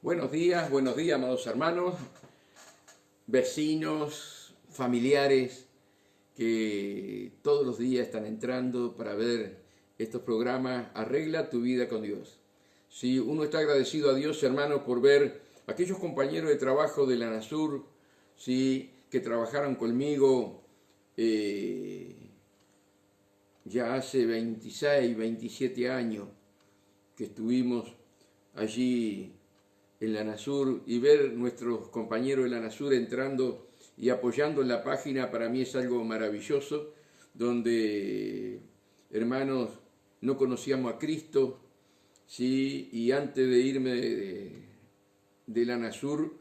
Buenos días, amados hermanos, vecinos, familiares que todos los días están entrando para ver estos programas. Arregla tu vida con Dios. Si uno está agradecido a Dios, hermano, por ver a aquellos compañeros de trabajo de la NASUR, ¿sí?, que trabajaron conmigo ya hace 26, 27 años que estuvimos allí en la NASUR, y ver nuestros compañeros de la NASUR entrando y apoyando en la página, para mí es algo maravilloso, donde, hermanos, no conocíamos a Cristo, ¿sí? Y antes de irme de la NASUR,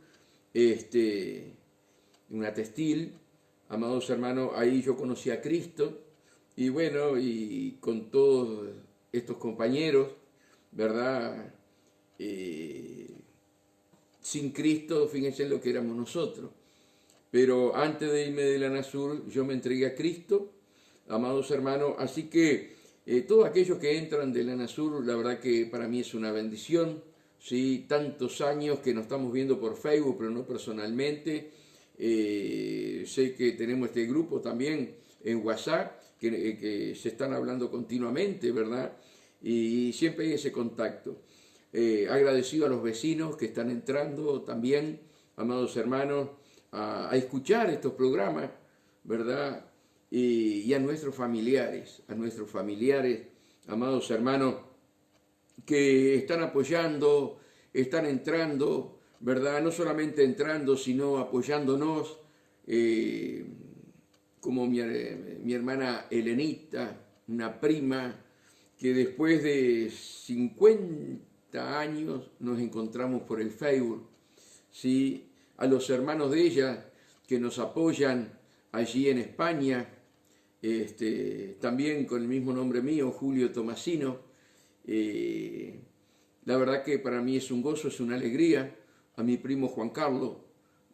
una textil, amados hermanos, ahí yo conocí a Cristo, y bueno, y con todos estos compañeros, ¿verdad? Sin Cristo, fíjense en lo que éramos nosotros. Pero antes de irme de la NASUR, yo me entregué a Cristo, amados hermanos. Así que todos aquellos que entran de la NASUR, la verdad que para mí es una bendición, ¿sí? Tantos años que nos estamos viendo por Facebook, pero no personalmente. Sé que tenemos este grupo también en WhatsApp, que se están hablando continuamente, ¿verdad? Y siempre hay ese contacto. Agradecido a los vecinos que están entrando también, amados hermanos, a escuchar estos programas, ¿verdad? Y a nuestros familiares, amados hermanos, que están apoyando, están entrando, ¿verdad? No solamente entrando, sino apoyándonos, como mi hermana Elenita, una prima, que después de 50 años nos encontramos por el Facebook, ¿sí? A los hermanos de ella que nos apoyan allí en España, también con el mismo nombre mío, Julio Tomasino. La verdad que para mí es un gozo, es una alegría. A mi primo Juan Carlos,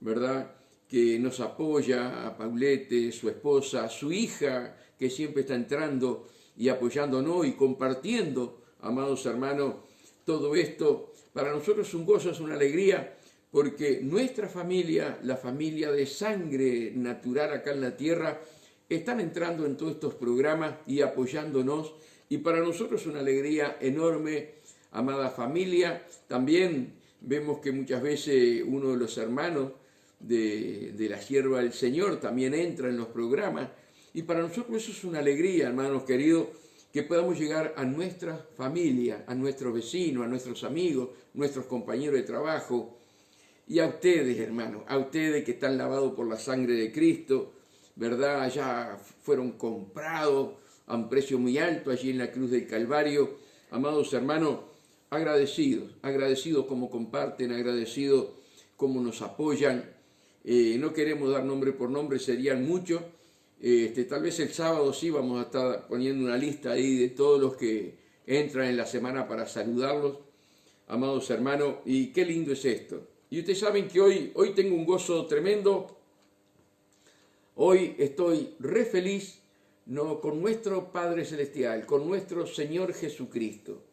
¿verdad?, que nos apoya, a Paulette, su esposa, a su hija, que siempre está entrando y apoyándonos y compartiendo, amados hermanos, todo esto. Para nosotros es un gozo, es una alegría, porque nuestra familia, la familia de sangre natural acá en la tierra, están entrando en todos estos programas y apoyándonos, y para nosotros es una alegría enorme, amada familia. También vemos que muchas veces uno de los hermanos de la sierva del Señor también entra en los programas, y para nosotros eso es una alegría, hermanos queridos, que podamos llegar a nuestra familia, a nuestros vecinos, a nuestros amigos, nuestros compañeros de trabajo, y a ustedes, hermanos, a ustedes que están lavados por la sangre de Cristo, ¿verdad? Ya fueron comprados a un precio muy alto allí en la cruz del Calvario. Amados hermanos, agradecidos como comparten, agradecidos como nos apoyan. No queremos dar nombre por nombre, serían muchos. Tal vez el sábado sí vamos a estar poniendo una lista ahí de todos los que entran en la semana para saludarlos, amados hermanos. Y qué lindo es esto. Y ustedes saben que hoy tengo un gozo tremendo. Hoy estoy re feliz, ¿no?, con nuestro Padre Celestial, con nuestro Señor Jesucristo.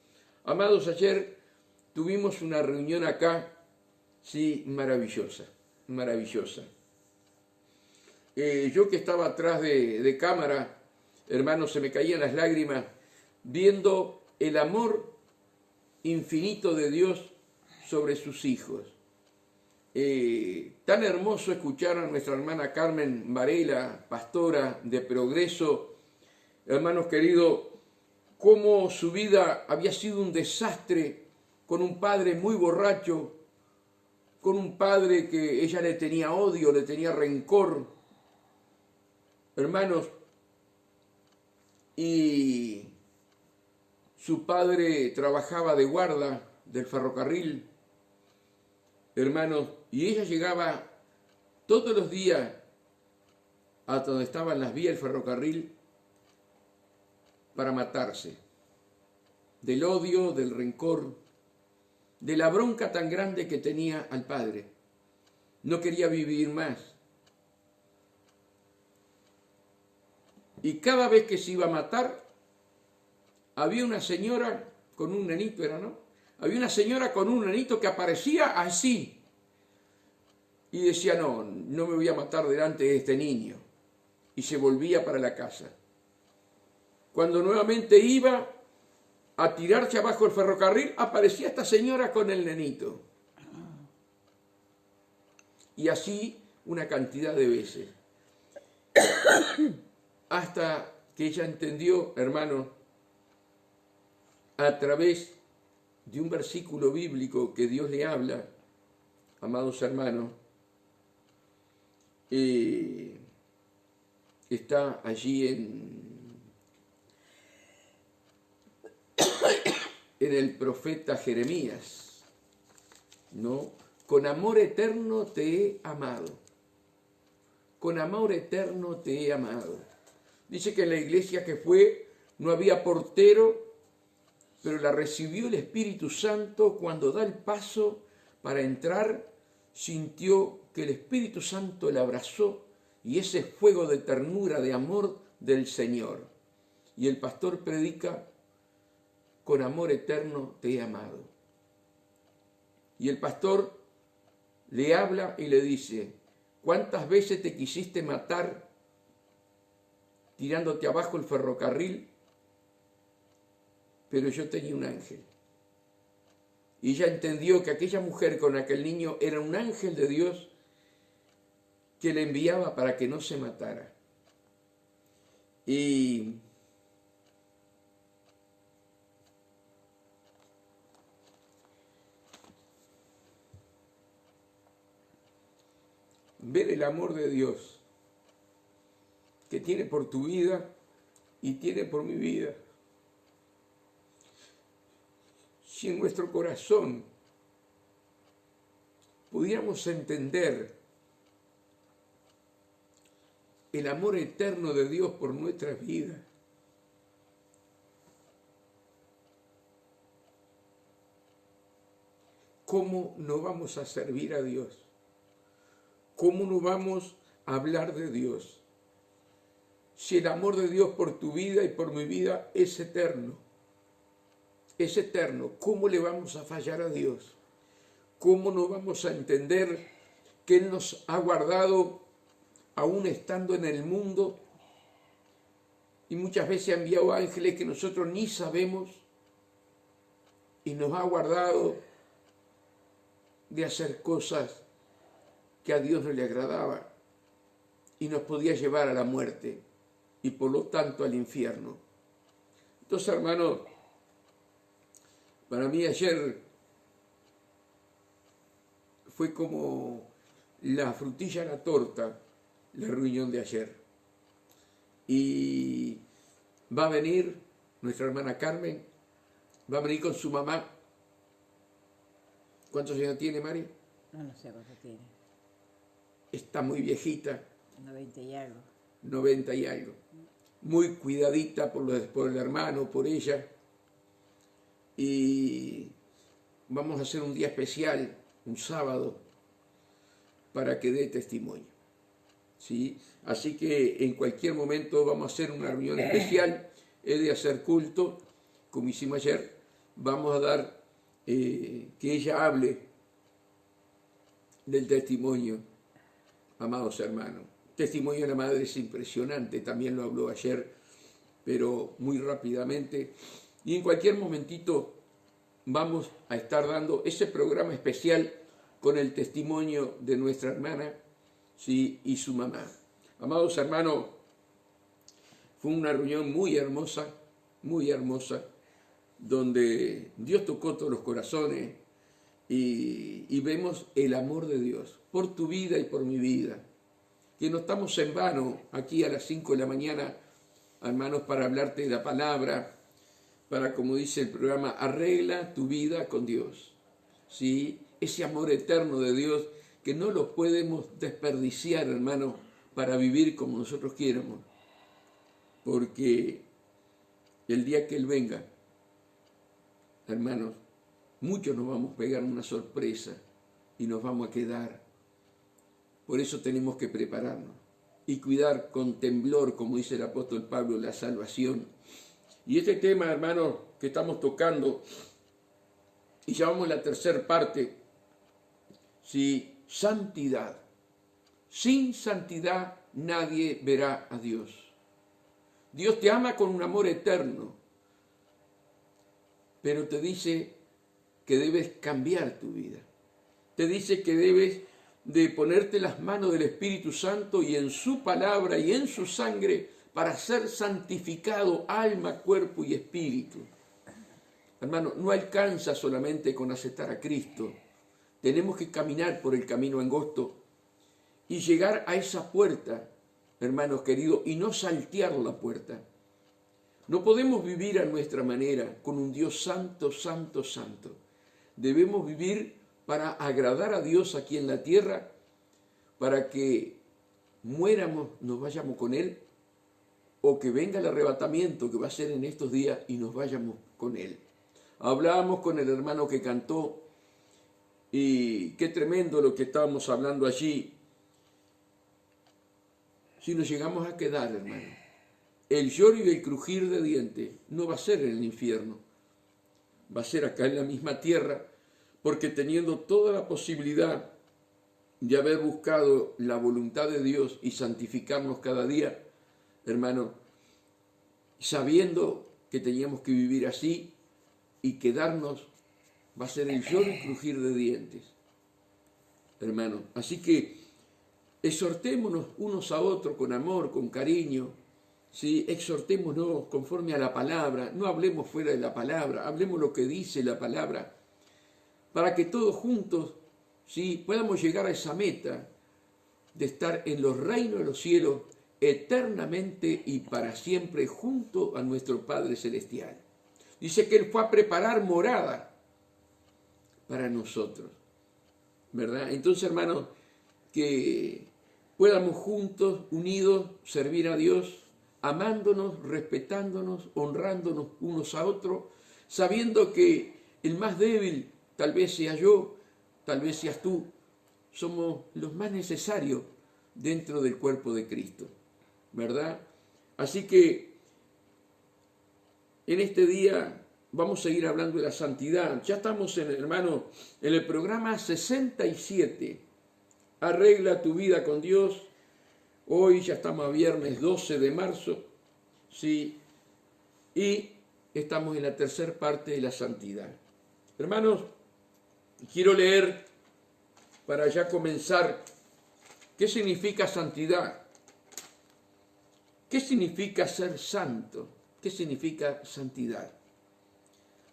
Amados, ayer tuvimos una reunión acá, sí, maravillosa. Yo que estaba atrás de cámara, hermanos, se me caían las lágrimas viendo el amor infinito de Dios sobre sus hijos. Tan hermoso escuchar a nuestra hermana Carmen Varela, pastora de Progreso, hermanos queridos, cómo su vida había sido un desastre, con un padre muy borracho, con un padre que ella le tenía odio, le tenía rencor, hermanos, y su padre trabajaba de guarda del ferrocarril, hermanos, y ella llegaba todos los días a donde estaban las vías del ferrocarril para matarse, del odio, del rencor, de la bronca tan grande que tenía al padre. No quería vivir más. Y cada vez que se iba a matar, había una señora con un nenito, ¿no?, había una señora con un nenito que aparecía así. Y decía, no me voy a matar delante de este niño. Y se volvía para la casa. Cuando nuevamente iba a tirarse abajo el ferrocarril, aparecía esta señora con el nenito. Y así una cantidad de veces. Hasta que ella entendió, hermano, a través de un versículo bíblico que Dios le habla, amados hermanos, está allí en el profeta Jeremías, ¿no? Con amor eterno te he amado. Con amor eterno te he amado. Dice que en la iglesia que fue no había portero, pero la recibió el Espíritu Santo. Cuando da el paso para entrar, sintió que el Espíritu Santo le abrazó y ese fuego de ternura, de amor del Señor. Y el pastor predica, con amor eterno te he amado. Y el pastor le habla y le dice, ¿cuántas veces te quisiste matar tirándote abajo el ferrocarril? Pero yo tenía un ángel. Y ella entendió que aquella mujer con aquel niño era un ángel de Dios que le enviaba para que no se matara. Y ver el amor de Dios que tiene por tu vida y tiene por mi vida. Si en nuestro corazón pudiéramos entender el amor eterno de Dios por nuestras vidas, ¿cómo no vamos a servir a Dios? ¿Cómo no vamos a hablar de Dios? Si el amor de Dios por tu vida y por mi vida es eterno, ¿cómo le vamos a fallar a Dios? ¿Cómo no vamos a entender que Él nos ha guardado aún estando en el mundo? Y muchas veces ha enviado ángeles que nosotros ni sabemos y nos ha guardado de hacer cosas que a Dios no le agradaba y nos podía llevar a la muerte y por lo tanto al infierno. Entonces, hermanos, para mí ayer fue como la frutilla a la torta, la reunión de ayer. Y va a venir nuestra hermana Carmen, va a venir con su mamá. ¿Cuántos años tiene, Mari? No sé cuánto tiene. Está muy viejita. 90 y algo. 90 y algo. Muy cuidadita por el hermano, por ella. Y vamos a hacer un día especial, un sábado, para que dé testimonio. ¿Sí? Así que en cualquier momento vamos a hacer una reunión especial, he de hacer culto, como hicimos ayer, vamos a dar, que ella hable del testimonio, amados hermanos. El testimonio de la madre es impresionante, también lo habló ayer, pero muy rápidamente. Y en cualquier momentito vamos a estar dando ese programa especial con el testimonio de nuestra hermana, ¿sí? Y su mamá. Amados hermanos, fue una reunión muy hermosa, donde Dios tocó todos los corazones y vemos el amor de Dios por tu vida y por mi vida. Que no estamos en vano aquí a las 5 de la mañana, hermanos, para hablarte de la palabra, para, como dice el programa, arregla tu vida con Dios. ¿Sí? Ese amor eterno de Dios que no lo podemos desperdiciar, hermanos, para vivir como nosotros quieramos. Porque el día que Él venga, hermanos, muchos nos vamos a pegar una sorpresa y nos vamos a quedar. Por eso tenemos que prepararnos y cuidar con temblor, como dice el apóstol Pablo, la salvación. Y este tema, hermanos, que estamos tocando Y ya vamos a la tercera parte, ¿sí? Santidad. Sin santidad nadie verá a Dios. Dios te ama con un amor eterno, pero te dice que debes cambiar tu vida. Te dice que debes de ponerte las manos del Espíritu Santo y en su palabra y en su sangre para ser santificado alma, cuerpo y espíritu. Hermano, no alcanza solamente con aceptar a Cristo. Tenemos que caminar por el camino angosto y llegar a esa puerta, hermanos queridos, y no saltear la puerta. No podemos vivir a nuestra manera con un Dios santo, santo, santo. Debemos vivir para agradar a Dios aquí en la tierra, para que muéramos, nos vayamos con Él, o que venga el arrebatamiento que va a ser en estos días y nos vayamos con Él. Hablábamos con el hermano que cantó y qué tremendo lo que estábamos hablando allí. Si nos llegamos a quedar, hermano, el lloro y el crujir de dientes no va a ser en el infierno, va a ser acá en la misma tierra, porque teniendo toda la posibilidad de haber buscado la voluntad de Dios y santificarnos cada día, hermano, sabiendo que teníamos que vivir así y quedarnos, va a ser el lloro y crujir de dientes, hermano. Así que exhortémonos unos a otros con amor, con cariño, ¿sí? Exhortémonos conforme a la palabra, no hablemos fuera de la palabra, hablemos lo que dice la palabra, para que todos juntos, ¿sí? Podamos llegar a esa meta de estar en los reinos de los cielos eternamente y para siempre junto a nuestro Padre Celestial. Dice que Él fue a preparar morada para nosotros, ¿verdad? Entonces, hermanos, que podamos juntos, unidos, servir a Dios, amándonos, respetándonos, honrándonos unos a otros, sabiendo que el más débil tal vez sea yo, tal vez seas tú, somos los más necesarios dentro del cuerpo de Cristo, ¿verdad? Así que en este día vamos a seguir hablando de la santidad. Ya estamos, hermano, en el programa 67. Arregla tu vida con Dios. Hoy ya estamos a viernes 12 de marzo, ¿sí? Y estamos en la tercera parte de la santidad. Hermanos, quiero leer, para ya comenzar, ¿qué significa santidad? ¿Qué significa ser santo? ¿Qué significa santidad?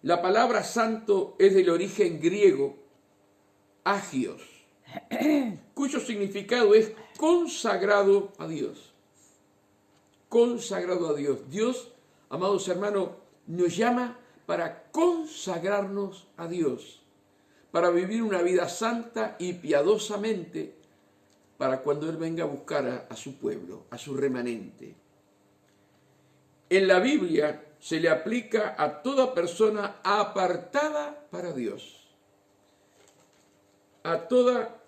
La palabra santo es del origen griego, agios, cuyo significado es consagrado a Dios. Consagrado a Dios. Dios, amados hermanos, nos llama para consagrarnos a Dios, para vivir una vida santa y piadosamente, para cuando Él venga a buscar a su pueblo, a su remanente. En la Biblia se le aplica a toda persona apartada para Dios. A toda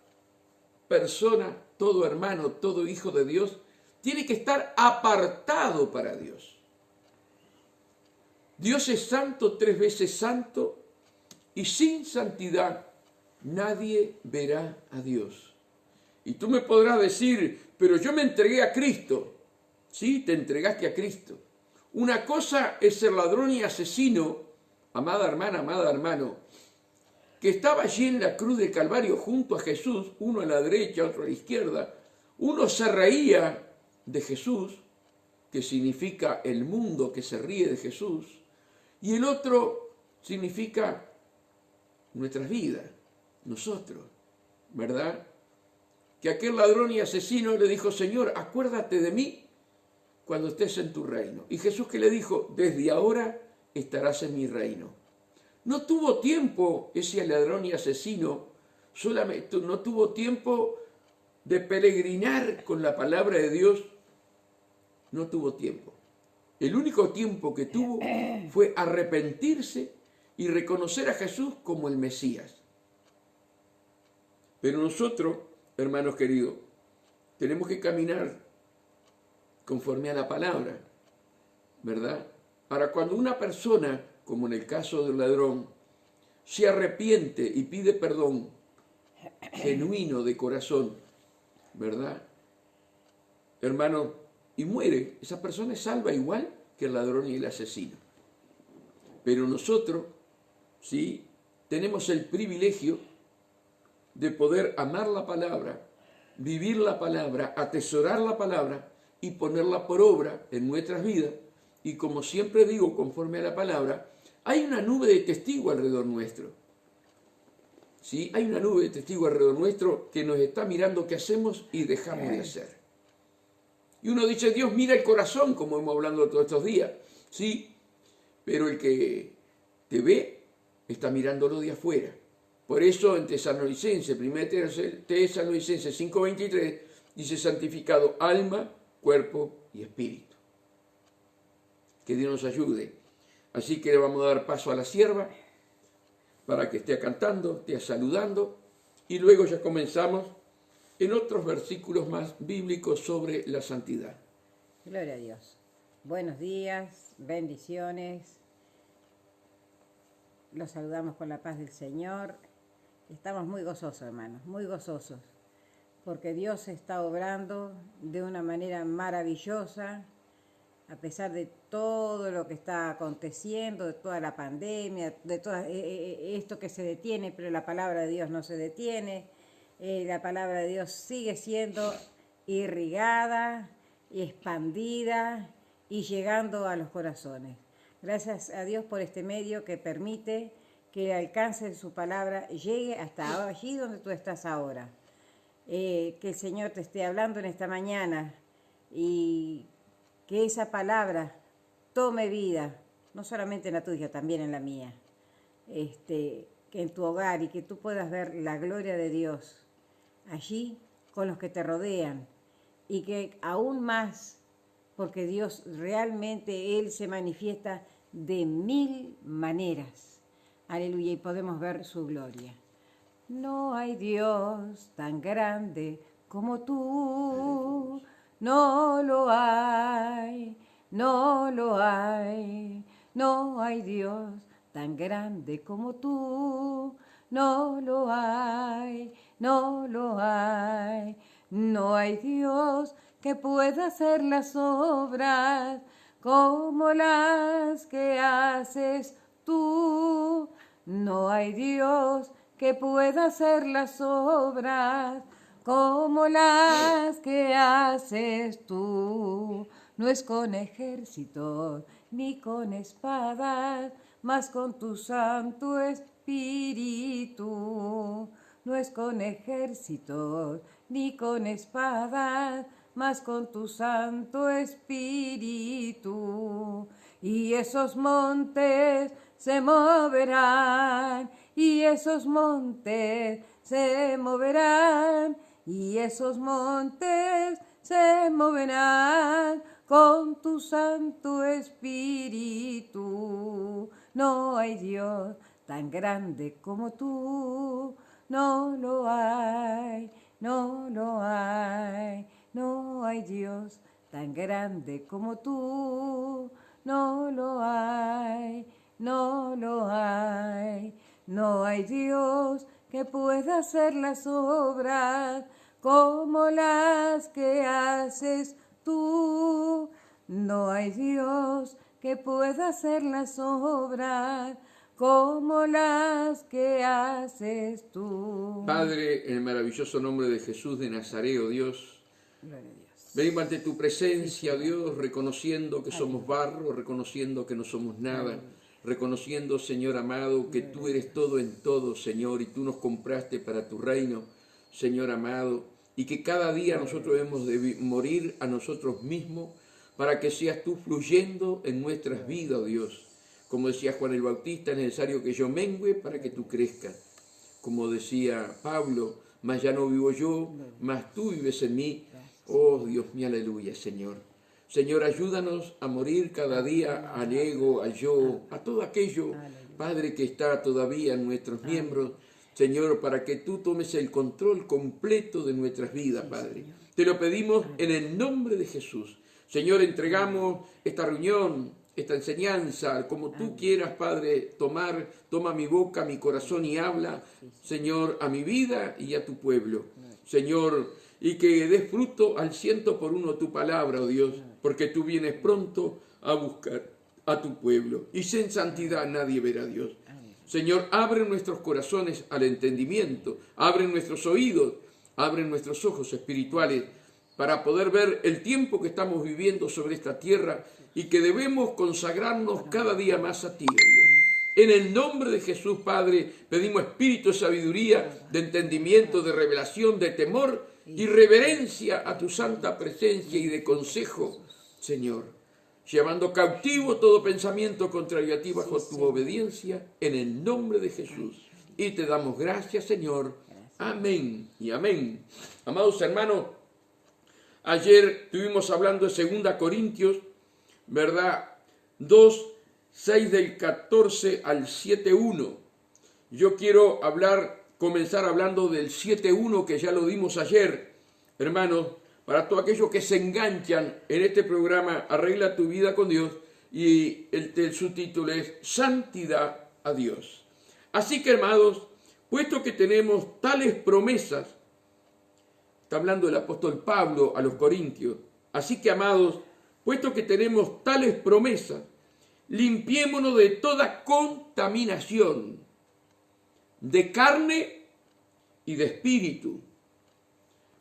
persona, todo hermano, todo hijo de Dios, tiene que estar apartado para Dios. Dios es santo, 3 veces santo, y sin santidad nadie verá a Dios. Y tú me podrás decir, pero yo me entregué a Cristo. Sí, te entregaste a Cristo. Una cosa es ser ladrón y asesino, amada hermana, amada hermano, que estaba allí en la cruz del Calvario junto a Jesús, uno a la derecha, otro a la izquierda. Uno se reía de Jesús, que significa el mundo que se ríe de Jesús, y el otro significa nuestras vidas, nosotros, ¿verdad? Que aquel ladrón y asesino le dijo, Señor, acuérdate de mí cuando estés en tu reino. Y Jesús que le dijo, desde ahora estarás en mi reino. No tuvo tiempo ese ladrón y asesino, solamente no tuvo tiempo de peregrinar con la palabra de Dios, no tuvo tiempo. El único tiempo que tuvo fue arrepentirse y reconocer a Jesús como el Mesías. Pero nosotros, hermanos queridos, tenemos que caminar conforme a la palabra, ¿verdad? Para cuando una persona, como en el caso del ladrón, se arrepiente y pide perdón genuino de corazón, ¿verdad? Hermano, y muere, esa persona es salva igual que el ladrón y el asesino. Pero nosotros, ¿sí?, tenemos el privilegio de poder amar la palabra, vivir la palabra, atesorar la palabra y ponerla por obra en nuestras vidas. Y como siempre digo, conforme a la palabra, hay una nube de testigos alrededor nuestro. ¿Sí? Hay una nube de testigos alrededor nuestro que nos está mirando qué hacemos y dejamos de hacer. Y uno dice, Dios mira el corazón, como hemos hablado todos estos días. Sí, pero el que te ve está mirándolo de afuera. Por eso en Tesalonicenses, 1 Tesalonicenses 5:23, dice santificado alma, cuerpo y espíritu. Que Dios nos ayude. Así que le vamos a dar paso a la sierva para que esté cantando, esté saludando, y luego ya comenzamos en otros versículos más bíblicos sobre la santidad. Gloria a Dios. Buenos días, bendiciones. Los saludamos con la paz del Señor. Estamos muy gozosos, hermanos, muy gozosos, porque Dios está obrando de una manera maravillosa, a pesar de todo lo que está aconteciendo, de toda la pandemia, de todo esto que se detiene, pero la palabra de Dios no se detiene. La palabra de Dios sigue siendo irrigada y expandida y llegando a los corazones. Gracias a Dios por este medio que permite que el alcance de su palabra llegue hasta allí donde tú estás ahora. Que el Señor te esté hablando en esta mañana y que esa palabra tome vida, no solamente en la tuya, también en la mía. Que en tu hogar y que tú puedas ver la gloria de Dios allí con los que te rodean y que aún más, porque Dios realmente, Él se manifiesta de 1000 maneras. Aleluya, y podemos ver su gloria. No hay Dios tan grande como tú, no lo hay, no lo hay. No hay Dios tan grande como tú, no lo hay, no lo hay. No hay Dios que pueda hacer las obras como las que haces tú. No hay Dios que pueda hacer las obras como las que haces tú. No es con ejércitos ni con espadas, mas con tu Santo Espíritu. No es con ejércitos ni con espadas, mas con tu Santo Espíritu. Y esos montes se moverán, y esos montes se moverán, y esos montes se moverán con tu Santo Espíritu. No hay Dios tan grande como tú, no lo hay, no lo hay. No hay Dios tan grande como tú, no lo hay, no lo hay. No hay Dios que pueda hacer las obras como las que haces tú. No hay Dios que pueda hacer las obras como las que haces tú. Padre, en el maravilloso nombre de Jesús de Nazaret, oh Dios, Gloria a Dios. venimos ante tu presencia, Dios, reconociendo que somos barro, reconociendo que no somos nada, reconociendo, Señor amado, que tú eres todo en todo, Señor, y tú nos compraste para tu reino, Señor amado, y que cada día nosotros debemos de morir a nosotros mismos para que seas tú fluyendo en nuestras vidas, oh Dios. Como decía Juan el Bautista, es necesario que yo mengüe para que tú crezcas. Como decía Pablo, mas ya no vivo yo, mas tú vives en mí. Oh Dios mío, aleluya, Señor. Señor, ayúdanos a morir cada día al ego, al yo, a todo aquello, Padre, que está todavía en nuestros miembros. Señor, para que tú tomes el control completo de nuestras vidas, Padre. Te lo pedimos en el nombre de Jesús. Señor, entregamos esta reunión esta enseñanza, como tú quieras, Padre, toma mi boca, mi corazón y habla, Señor, a mi vida y a tu pueblo. Señor, y que des fruto al 100% tu palabra, oh Dios, porque tú vienes pronto a buscar a tu pueblo. Y sin santidad nadie verá a Dios. Señor, abre nuestros corazones al entendimiento, abre nuestros oídos, abre nuestros ojos espirituales para poder ver el tiempo que estamos viviendo sobre esta tierra y que debemos consagrarnos cada día más a ti, oh Dios. En el nombre de Jesús, Padre, pedimos espíritu de sabiduría, de entendimiento, de revelación, de temor y reverencia a tu santa presencia y de consejo, Señor, llevando cautivo todo pensamiento contrario a ti bajo tu obediencia, en el nombre de Jesús. Y te damos gracias, Señor. Amén y amén. Amados hermanos, ayer estuvimos hablando de 2 Corintios, ¿verdad? 2, 6 del 14 al 7.1. Yo quiero comenzar hablando del 7.1 que ya lo dimos ayer, hermanos, para todos aquellos que se enganchan en este programa, Arregla tu vida con Dios, y el subtítulo es Santidad a Dios. Así que, hermanos, puesto que tenemos tales promesas, está hablando el apóstol Pablo a los Corintios, así que, amados, puesto que tenemos tales promesas, limpiémonos de toda contaminación, de carne y de espíritu,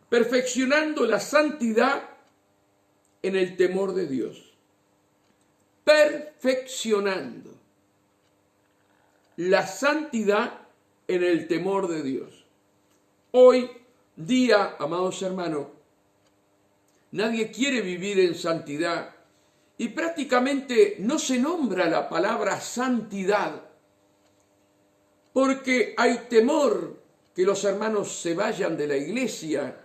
perfeccionando la santidad en el temor de Dios. Perfeccionando la santidad en el temor de Dios. Hoy día, amados hermanos, nadie quiere vivir en santidad y prácticamente no se nombra la palabra santidad porque hay temor que los hermanos se vayan de la iglesia.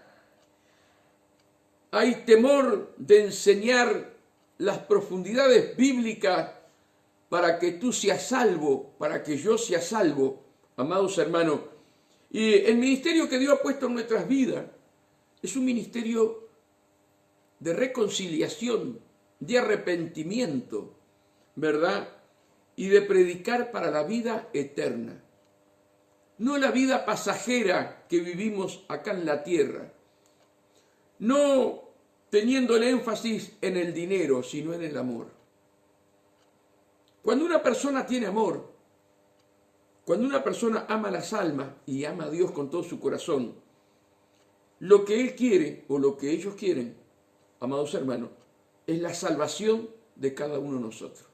Hay temor de enseñar las profundidades bíblicas para que tú seas salvo, para que yo sea salvo, amados hermanos. Y el ministerio que Dios ha puesto en nuestras vidas es un ministerio de reconciliación, de arrepentimiento, ¿verdad? Y de predicar para la vida eterna. No la vida pasajera que vivimos acá en la tierra. No teniendo el énfasis en el dinero, sino en el amor. Cuando una persona tiene amor, cuando una persona ama las almas y ama a Dios con todo su corazón, lo que él quiere o lo que ellos quieren, amados hermanos, es la salvación de cada uno de nosotros.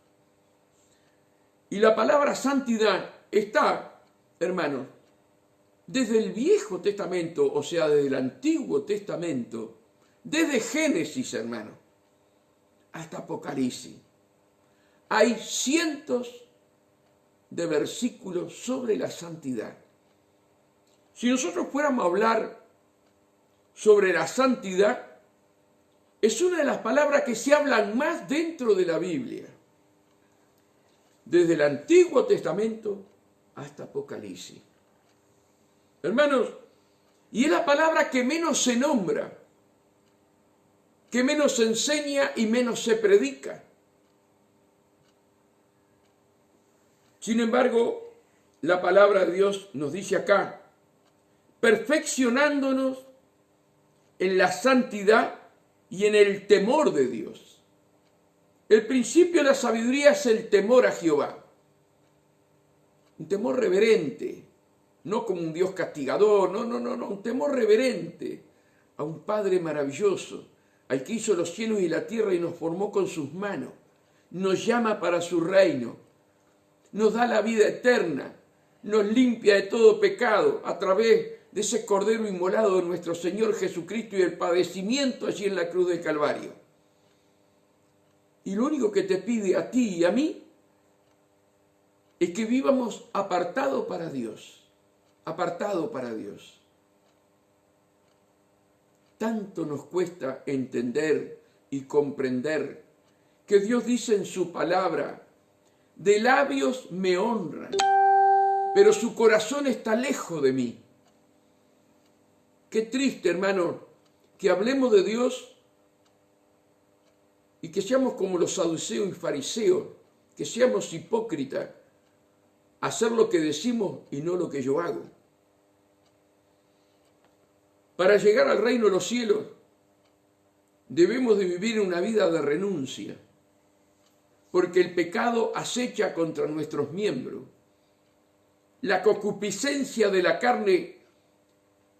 Y la palabra santidad está, hermanos, desde el Viejo Testamento, o sea, desde el Antiguo Testamento, desde Génesis, hermano, hasta Apocalipsis. Hay cientos de versículos sobre la santidad. Si nosotros fuéramos a hablar sobre la santidad, es una de las palabras que se hablan más dentro de la Biblia. Desde el Antiguo Testamento hasta Apocalipsis. Hermanos, y es la palabra que menos se nombra, que menos se enseña y menos se predica. Sin embargo, la palabra de Dios nos dice acá, perfeccionándonos en la santidad y en el temor de Dios. El principio de la sabiduría es el temor a Jehová. Un temor reverente, no como un Dios castigador, no, un temor reverente a un Padre maravilloso, al que hizo los cielos y la tierra y nos formó con sus manos, nos llama para su reino, nos da la vida eterna, nos limpia de todo pecado a través de ese Cordero inmolado de nuestro Señor Jesucristo y el padecimiento allí en la cruz del Calvario. Y lo único que te pide a ti y a mí es que vivamos apartados para Dios, apartado para Dios. Tanto nos cuesta entender y comprender que Dios dice en su palabra, de labios me honran, pero su corazón está lejos de mí. Qué triste, hermano, que hablemos de Dios y que seamos como los saduceos y fariseos, que seamos hipócritas, hacer lo que decimos y no lo que yo hago. Para llegar al reino de los cielos, debemos de vivir una vida de renuncia, porque el pecado acecha contra nuestros miembros. La concupiscencia de la carne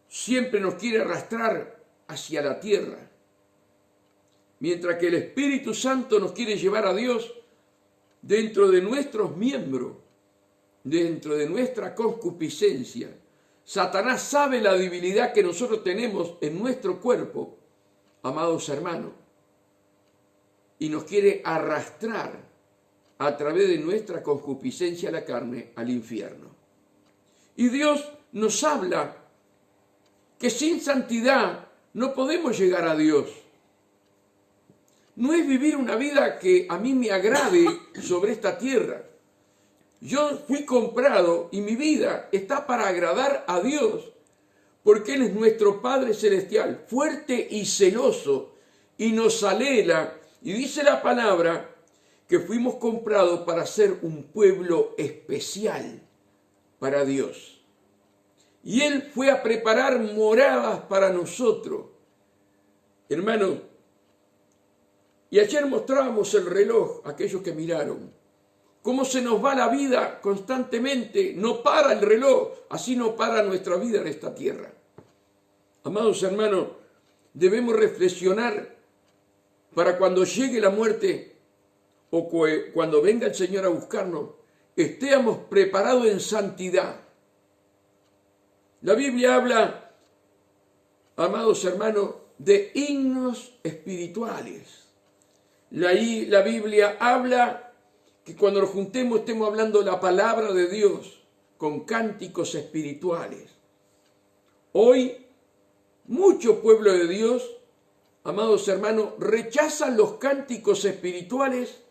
siempre nos quiere arrastrar hacia la tierra, mientras que el Espíritu Santo nos quiere llevar a Dios dentro de nuestros miembros, dentro de nuestra concupiscencia. Satanás sabe la debilidad que nosotros tenemos en nuestro cuerpo, amados hermanos, y nos quiere arrastrar a través de nuestra concupiscencia a la carne al infierno. Y Dios nos habla que sin santidad no podemos llegar a Dios. No es vivir una vida que a mí me agrade sobre esta tierra. Yo fui comprado y mi vida está para agradar a Dios, porque Él es nuestro Padre Celestial, fuerte y celoso, y nos anhela. Y dice la palabra que fuimos comprados para ser un pueblo especial para Dios. Y Él fue a preparar moradas para nosotros. Hermano, y ayer mostrábamos el reloj, aquellos que miraron, cómo se nos va la vida constantemente, no para el reloj, así no para nuestra vida en esta tierra. Amados hermanos, debemos reflexionar para cuando llegue la muerte o cuando venga el Señor a buscarnos, estemos preparados en santidad. La Biblia habla, amados hermanos, de himnos espirituales. La Biblia habla que cuando nos juntemos estemos hablando la palabra de Dios con cánticos espirituales. Hoy, mucho pueblo de Dios, amados hermanos, rechazan los cánticos espirituales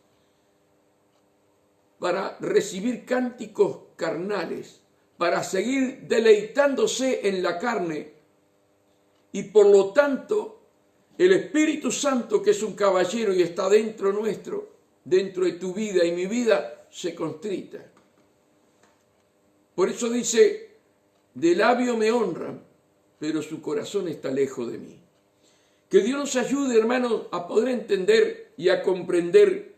para recibir cánticos carnales, para seguir deleitándose en la carne. Y por lo tanto, el Espíritu Santo, que es un caballero y está dentro nuestro, dentro de tu vida y mi vida, se constrita. Por eso dice, de labio me honran, pero su corazón está lejos de mí. Que Dios nos ayude, hermanos, a poder entender y a comprender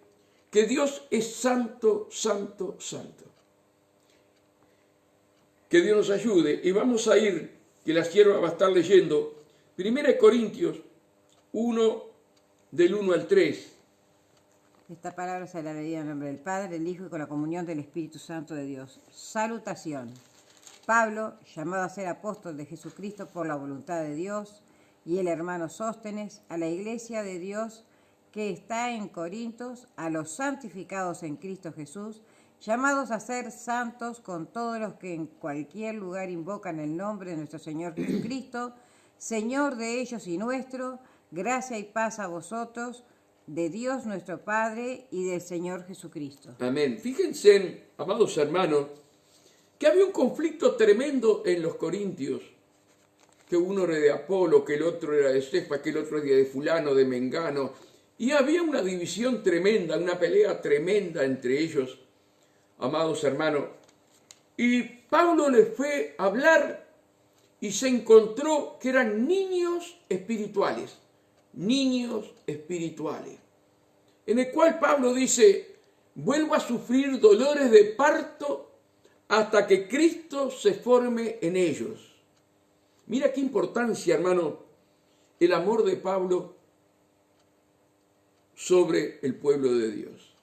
que Dios es santo, santo, santo. Que Dios nos ayude. Y vamos a ir, que la sierva va a estar leyendo, 1 Corintios 1, del 1 al 3. Esta palabra se la leía en nombre del Padre, del Hijo y con la comunión del Espíritu Santo de Dios. Salutación. Pablo, llamado a ser apóstol de Jesucristo por la voluntad de Dios, y el hermano Sóstenes, a la iglesia de Dios que está en Corintos, a los santificados en Cristo Jesús, llamados a ser santos con todos los que en cualquier lugar invocan el nombre de nuestro Señor Jesucristo, Señor de ellos y nuestro, gracia y paz a vosotros, de Dios nuestro Padre y del Señor Jesucristo. Amén. Fíjense, amados hermanos, que había un conflicto tremendo en los corintios, que uno era de Apolo, que el otro era de Cefas, que el otro era de fulano, de Mengano, y había una división tremenda, una pelea tremenda entre ellos, amados hermanos. Y Pablo les fue a hablar y se encontró que eran niños espirituales, en el cual Pablo dice, vuelvo a sufrir dolores de parto hasta que Cristo se forme en ellos. Mira qué importancia, hermano, el amor de Pablo sobre el pueblo de Dios.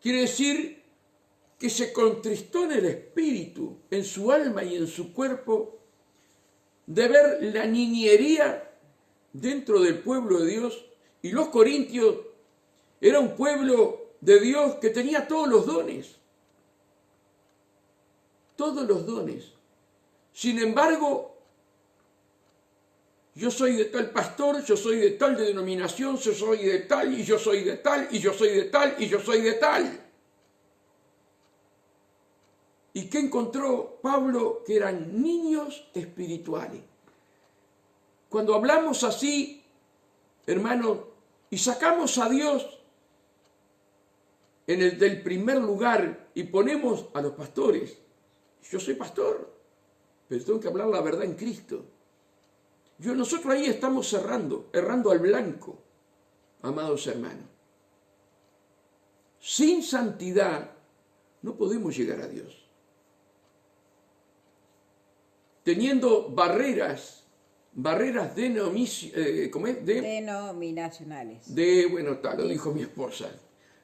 Quiere decir que se contristó en el espíritu, en su alma y en su cuerpo, de ver la niñería dentro del pueblo de Dios. Y los corintios era un pueblo de Dios que tenía todos los dones. Todos los dones. Sin embargo, yo soy de tal pastor, yo soy de tal denominación, yo soy de tal, y yo soy de tal, y yo soy de tal, y yo soy de tal. ¿Y qué encontró Pablo? Que eran niños espirituales. Cuando hablamos así, hermanos, y sacamos a Dios del primer lugar y ponemos a los pastores. Yo soy pastor, pero tengo que hablar la verdad en Cristo. Nosotros ahí estamos errando al blanco, amados hermanos. Sin santidad no podemos llegar a Dios. Teniendo barreras denominacionales. Lo dijo mi esposa.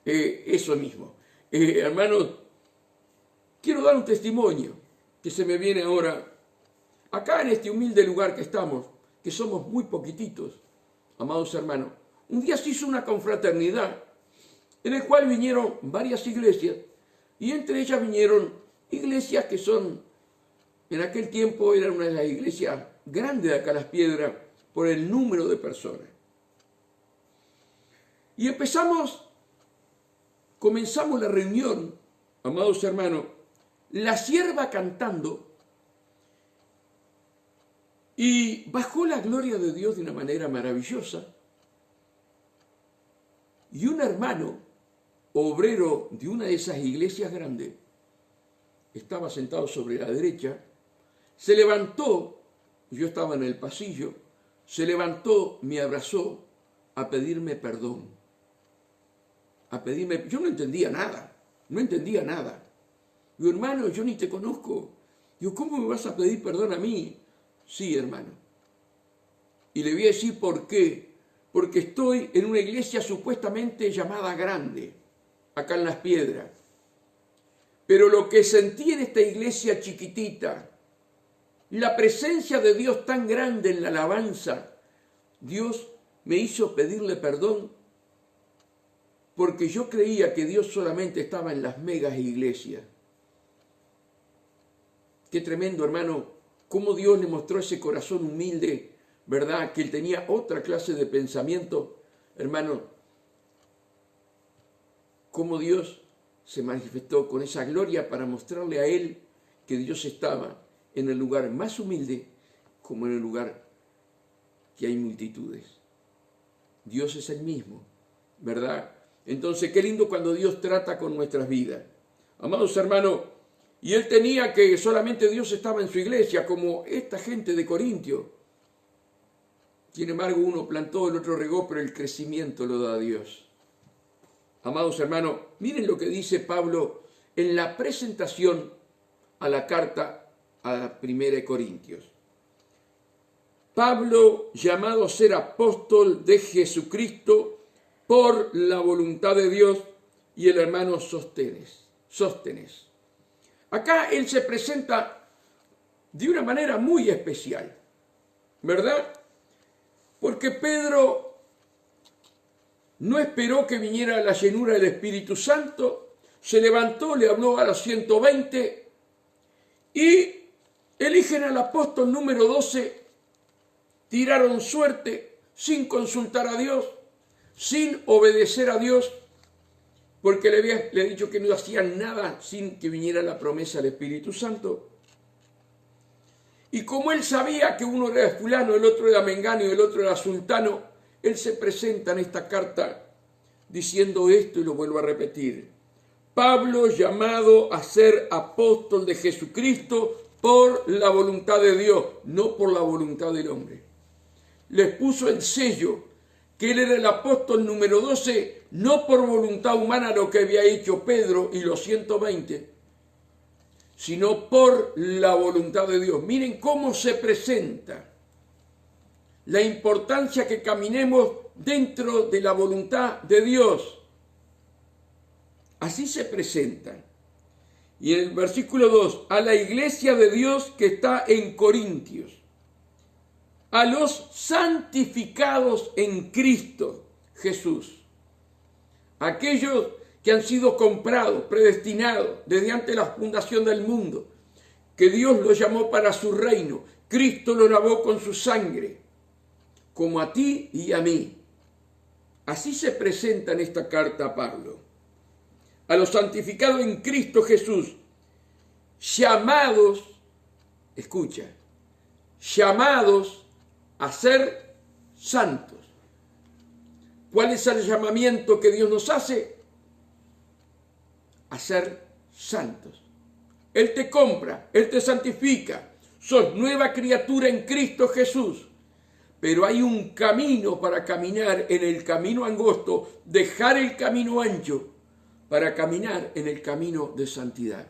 Eso mismo. Hermanos, quiero dar un testimonio que se me viene ahora. Acá en este humilde lugar que estamos, que somos muy poquititos, amados hermanos, un día se hizo una confraternidad en el cual vinieron varias iglesias y entre ellas vinieron iglesias que son, en aquel tiempo eran una de las iglesias grandes de acá Las Piedras por el número de personas. Y comenzamos la reunión, amados hermanos, la sierva cantando y bajó la gloria de Dios de una manera maravillosa. Y un hermano, obrero de una de esas iglesias grandes, estaba sentado sobre la derecha, se levantó, yo estaba en el pasillo, se levantó, me abrazó a pedirme perdón. Yo no entendía nada. Digo, hermano, yo ni te conozco. Digo, ¿cómo me vas a pedir perdón a mí? Sí, hermano. Y le voy a decir por qué. Porque estoy en una iglesia supuestamente llamada grande, acá en Las Piedras. Pero lo que sentí en esta iglesia chiquitita, la presencia de Dios tan grande en la alabanza, Dios me hizo pedirle perdón porque yo creía que Dios solamente estaba en las megas iglesias. Qué tremendo, hermano, cómo Dios le mostró ese corazón humilde, ¿verdad? Que él tenía otra clase de pensamiento, hermano. Cómo Dios se manifestó con esa gloria para mostrarle a él que Dios estaba en el lugar más humilde como en el lugar que hay multitudes. Dios es el mismo, ¿verdad? Entonces, qué lindo cuando Dios trata con nuestras vidas. Amados hermanos, y él tenía que solamente Dios estaba en su iglesia, como esta gente de Corintio. Sin embargo, uno plantó, el otro regó, pero el crecimiento lo da Dios. Amados hermanos, miren lo que dice Pablo en la presentación a la carta a la 1 Corintios. Pablo, llamado a ser apóstol de Jesucristo por la voluntad de Dios, y el hermano Sóstenes. Acá él se presenta de una manera muy especial, ¿verdad? Porque Pedro no esperó que viniera la llenura del Espíritu Santo, se levantó, le habló a los 120 y eligen al apóstol número 12, tiraron suerte sin consultar a Dios, sin obedecer a Dios, porque le había dicho que no hacían nada sin que viniera la promesa del Espíritu Santo. Y como él sabía que uno era fulano, el otro era mengano y el otro era sultano, él se presenta en esta carta diciendo esto y lo vuelvo a repetir. Pablo, llamado a ser apóstol de Jesucristo por la voluntad de Dios, no por la voluntad del hombre. Les puso el sello que él era el apóstol número 12, no por voluntad humana lo que había hecho Pedro y los 120, sino por la voluntad de Dios. Miren cómo se presenta la importancia que caminemos dentro de la voluntad de Dios. Así se presenta. Y en el versículo 2, a la iglesia de Dios que está en Corintios, a los santificados en Cristo Jesús, aquellos que han sido comprados, predestinados desde antes de la fundación del mundo, que Dios los llamó para su reino, Cristo los lavó con su sangre, como a ti y a mí. Así se presenta en esta carta a Pablo. A los santificados en Cristo Jesús, llamados, escucha, llamados a ser santos. ¿Cuál es el llamamiento que Dios nos hace? A ser santos. Él te compra, Él te santifica. Sos nueva criatura en Cristo Jesús. Pero hay un camino para caminar en el camino angosto, dejar el camino ancho para caminar en el camino de santidad.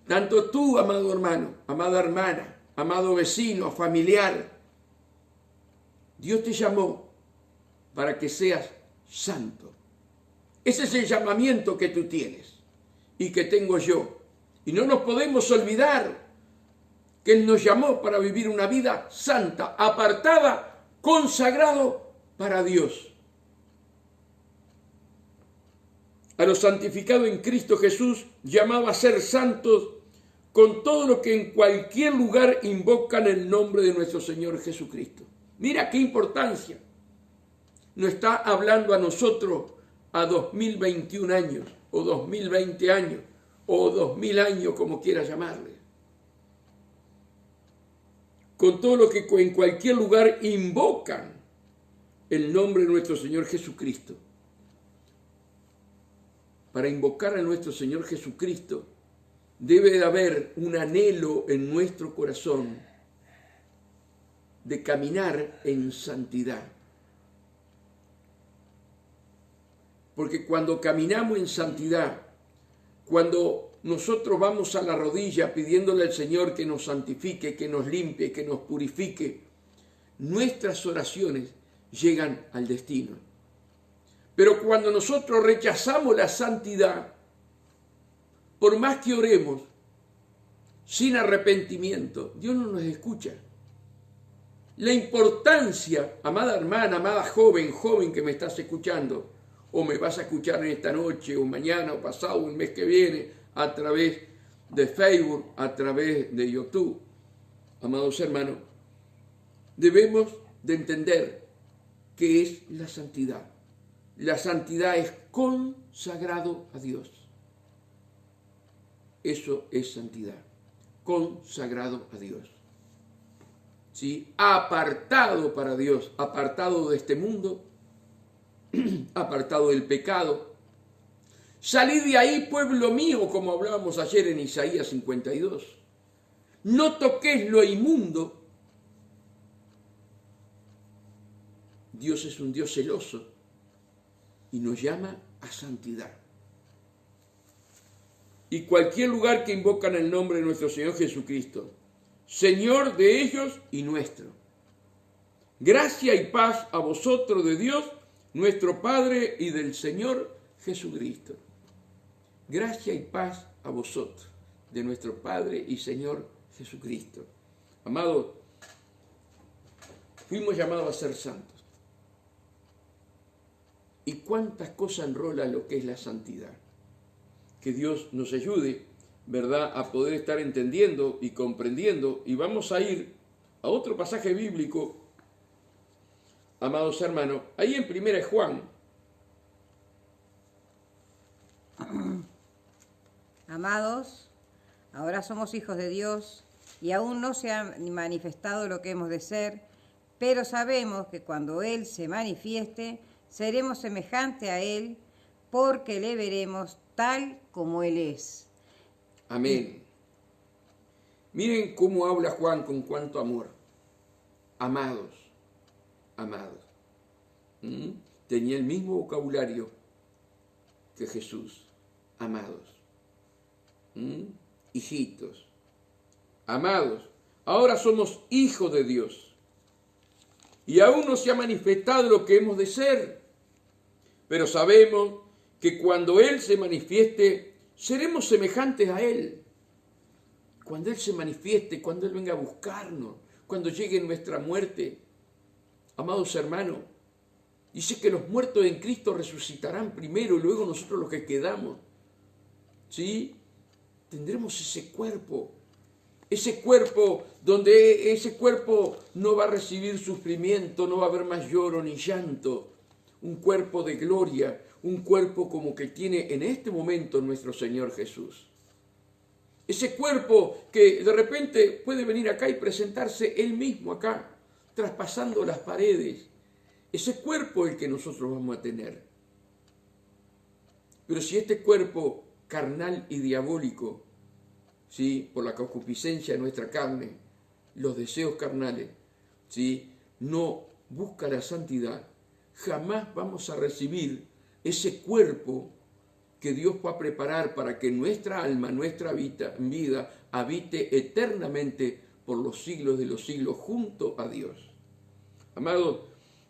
Tanto tú, amado hermano, amada hermana, amado vecino, familiar, Dios te llamó para que seas santo. Ese es el llamamiento que tú tienes y que tengo yo. Y no nos podemos olvidar que Él nos llamó para vivir una vida santa, apartada, consagrado para Dios. A los santificados en Cristo Jesús, llamado a ser santos con todo lo que en cualquier lugar invocan el nombre de nuestro Señor Jesucristo. Mira qué importancia. No está hablando a nosotros a 2021 años, o 2020 años, o 2000 años, como quiera llamarle. Con todo lo que en cualquier lugar invocan el nombre de nuestro Señor Jesucristo. Para invocar a nuestro Señor Jesucristo, debe de haber un anhelo en nuestro corazón de caminar en santidad. Porque cuando caminamos en santidad, cuando nosotros vamos a la rodilla pidiéndole al Señor que nos santifique, que nos limpie, que nos purifique, nuestras oraciones llegan al destino. Pero cuando nosotros rechazamos la santidad, por más que oremos, sin arrepentimiento, Dios no nos escucha. La importancia, amada hermana, amada joven que me estás escuchando, o me vas a escuchar en esta noche, o mañana, o pasado, o el mes que viene, a través de Facebook, a través de YouTube. Amados hermanos, debemos de entender qué es la santidad. La santidad es consagrado a Dios. Eso es santidad, consagrado a Dios. ¿Sí? Apartado para Dios, apartado de este mundo, apartado del pecado. Salid de ahí, pueblo mío, como hablábamos ayer en Isaías 52. No toquéis lo inmundo. Dios es un Dios celoso y nos llama a santidad. Y cualquier lugar que invocan el nombre de nuestro Señor Jesucristo, Señor de ellos y nuestro. Gracia y paz a vosotros de Dios, nuestro Padre, y del Señor Jesucristo. Gracia y paz a vosotros, de nuestro Padre y Señor Jesucristo. Amados, fuimos llamados a ser santos. ¿Y cuántas cosas enrola lo que es la santidad? Que Dios nos ayude, ¿verdad?, a poder estar entendiendo y comprendiendo. Y vamos a ir a otro pasaje bíblico, amados hermanos, ahí en 1 Juan. Amados, ahora somos hijos de Dios y aún no se ha manifestado lo que hemos de ser, pero sabemos que cuando Él se manifieste, seremos semejantes a Él, porque le veremos tal como Él es. Amén. Miren cómo habla Juan con cuánto amor. Amados, amados. Tenía el mismo vocabulario que Jesús. Amados. Hijitos. Amados. Ahora somos hijos de Dios. Y aún no se ha manifestado lo que hemos de ser. Pero sabemos que cuando Él se manifieste, seremos semejantes a Él. Cuando Él se manifieste, cuando Él venga a buscarnos, cuando llegue nuestra muerte. Amados hermanos, dice que los muertos en Cristo resucitarán primero y luego nosotros los que quedamos. ¿Sí? Tendremos ese cuerpo donde ese cuerpo no va a recibir sufrimiento, no va a haber más lloro ni llanto. Un cuerpo de gloria, un cuerpo como que tiene en este momento nuestro Señor Jesús. Ese cuerpo que de repente puede venir acá y presentarse Él mismo acá, traspasando las paredes Ese cuerpo es el que nosotros vamos a tener. Pero si este cuerpo carnal y diabólico, ¿sí?, por la concupiscencia de nuestra carne, los deseos carnales, ¿sí?, no busca la santidad, jamás vamos a recibir ese cuerpo que Dios va a preparar para que nuestra alma, nuestra vida habite eternamente por los siglos de los siglos junto a Dios. Amados,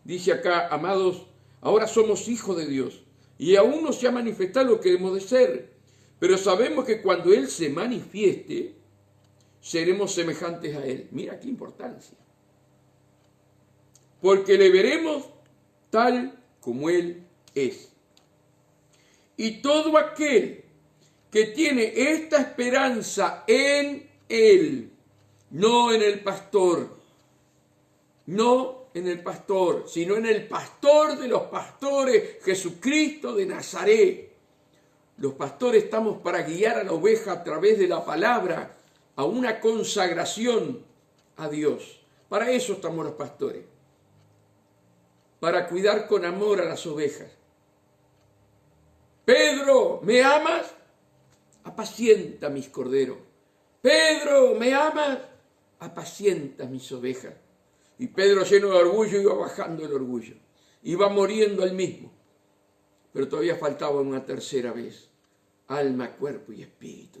dice acá, amados, ahora somos hijos de Dios y aún no se ha manifestado lo que hemos de ser, pero sabemos que cuando Él se manifieste, seremos semejantes a Él. Mira qué importancia. Porque le veremos tal como Él es. Y todo aquel que tiene esta esperanza en Él, no en el pastor, no en el pastor, sino en el pastor de los pastores, Jesucristo de Nazaret. Los pastores estamos para guiar a la oveja a través de la palabra a una consagración a Dios. Para eso estamos los pastores. Para cuidar con amor a las ovejas. Pedro, ¿me amas? Apacienta mis corderos. Pedro, ¿me amas? Apacienta mis ovejas. Y Pedro, lleno de orgullo, iba bajando el orgullo. Iba muriendo él mismo. Pero todavía faltaba una tercera vez. Alma, cuerpo y espíritu.